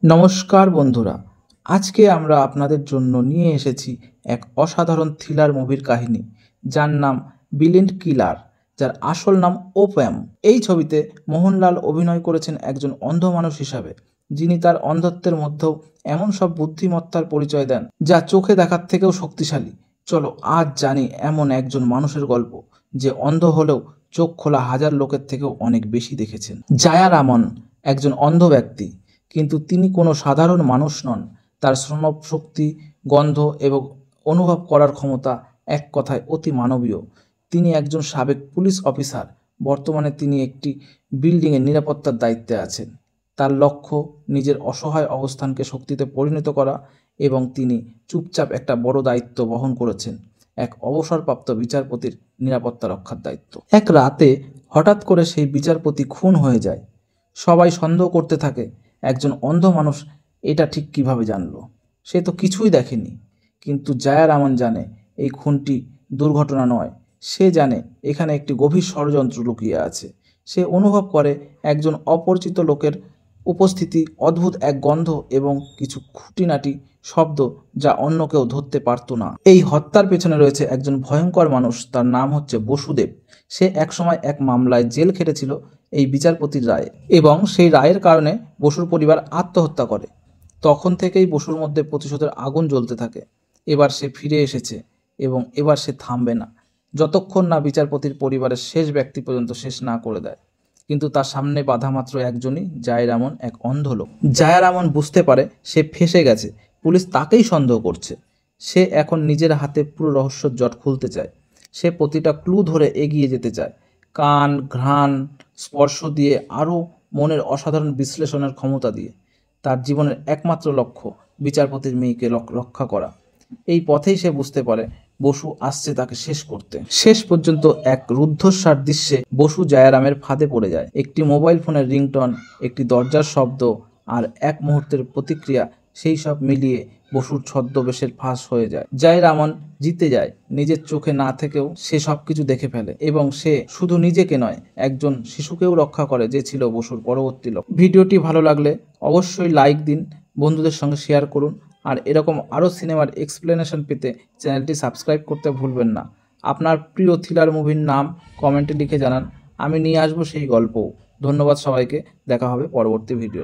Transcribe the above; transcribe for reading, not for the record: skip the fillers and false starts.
নমস্কার বন্ধুরা, আজকে আমরা আপনাদের জন্য নিয়ে এসেছি এক অসাধারণ থ্রিলার মুভির কাহিনী, যার নাম বিলিন্ড কিলার, যার আসল নাম ওপ্যাম। এই ছবিতে মোহনলাল অভিনয় করেছেন একজন অন্ধ মানুষ হিসাবে, যিনি তার অন্ধত্বের মধ্যেও এমন সব বুদ্ধিমত্তার পরিচয় দেন যা চোখে দেখার থেকেও শক্তিশালী। চলো আজ জানি এমন একজন মানুষের গল্প, যে অন্ধ হলেও চোখ খোলা হাজার লোকের থেকেও অনেক বেশি দেখেছেন। জায়ারামন একজন অন্ধ ব্যক্তি, কিন্তু তিনি কোনো সাধারণ মানুষ নন। তার শ্রবণ শক্তি, গন্ধ এবং অনুভব করার ক্ষমতা এক কথায় অতি মানবীয়। তিনি একজন সাবেক পুলিশ অফিসার। বর্তমানে তিনি একটি বিল্ডিংয়ের নিরাপত্তার দায়িত্বে আছেন। তার লক্ষ্য নিজের অসহায় অবস্থানকে শক্তিতে পরিণত করা, এবং তিনি চুপচাপ একটা বড় দায়িত্ব বহন করেছেন, এক অবসরপ্রাপ্ত বিচারপতির নিরাপত্তা রক্ষার দায়িত্ব। এক রাতে হঠাৎ করে সেই বিচারপতি খুন হয়ে যায়। সবাই সন্দেহ করতে থাকে, একজন অন্ধ মানুষ এটা ঠিক কিভাবে জানলো? সে তো কিছুই দেখেনি। কিন্তু জায়ারামন জানে এই খুনটি দুর্ঘটনা নয়। সে জানে এখানে একটি গভীর ষড়যন্ত্র লুকিয়ে আছে। সে অনুভব করে একজন অপরিচিত লোকের উপস্থিতি, অদ্ভুত এক গন্ধ এবং কিছু খুঁটিনাটি শব্দ যা অন্য কেউ ধরতে পারত না। এই হত্যার পেছনে রয়েছে একজন ভয়ঙ্কর মানুষ, তার নাম হচ্ছে বসুদেব। সে একসময় এক মামলায় জেল খেটেছিল এই বিচারপতির রায়ে, এবং সেই রায়ের কারণে বসুর পরিবার আত্মহত্যা করে। তখন থেকেই বসুর মধ্যে প্রতিশোধের আগুন জ্বলতে থাকে। এবার সে ফিরে এসেছে, এবং এবার সে থামবে না যতক্ষণ না বিচারপতির পরিবারের শেষ ব্যক্তি পর্যন্ত শেষ না করে দেয়। কিন্তু তার সামনে বাধা মাত্র একজনই, জায়রামন, এক অন্ধ লোক। জায়রামন বুঝতে পারে সে ফেঁসে গেছে। পুলিশ তাকেই সন্দেহ করছে। সে এখন নিজের হাতে পুরো রহস্যের জট খুলতে চায়। সে প্রতিটা ক্লু ধরে এগিয়ে যেতে চায়, কান, ঘ্রাণ, স্পর্শ দিয়ে, আরও মনের অসাধারণ বিশ্লেষণের ক্ষমতা দিয়ে। তার জীবনের একমাত্র লক্ষ্য বিচারপতির মেয়েকে রক্ষা করা। এই পথেই সে বুঝতে পারে বসু আসছে তাকে শেষ করতে। শেষ পর্যন্ত এক রুদ্ধশ্বাস দৃশ্যে বসু জায়ারামের ফাঁদে পড়ে যায়। একটি মোবাইল ফোনের রিংটন, একটি দরজার শব্দ, আর এক মুহূর্তের প্রতিক্রিয়া, সেই সব মিলিয়ে বসুর ছদ্মবেশের ফাঁস হয়ে যায়। জায়রামন জিতে যায়। নিজের চোখে না থেকেও সে সবকিছু দেখে ফেলে, এবং সে শুধু নিজেকে নয়, একজন শিশুকেও রক্ষা করে, যে ছিল বসুর পরবর্তী লক্ষ্য। ভিডিওটি ভালো লাগলে অবশ্যই লাইক দিন, বন্ধুদের সঙ্গে শেয়ার করুন, আর এরকম আরও সিনেমার এক্সপ্লেনেশন পেতে চ্যানেলটি সাবস্ক্রাইব করতে ভুলবেন না। আপনার প্রিয় থ্রিলার মুভির নাম কমেন্টে লিখে জানান, আমি নিয়ে আসবো সেই গল্পও। ধন্যবাদ সবাইকে, দেখা হবে পরবর্তী ভিডিও।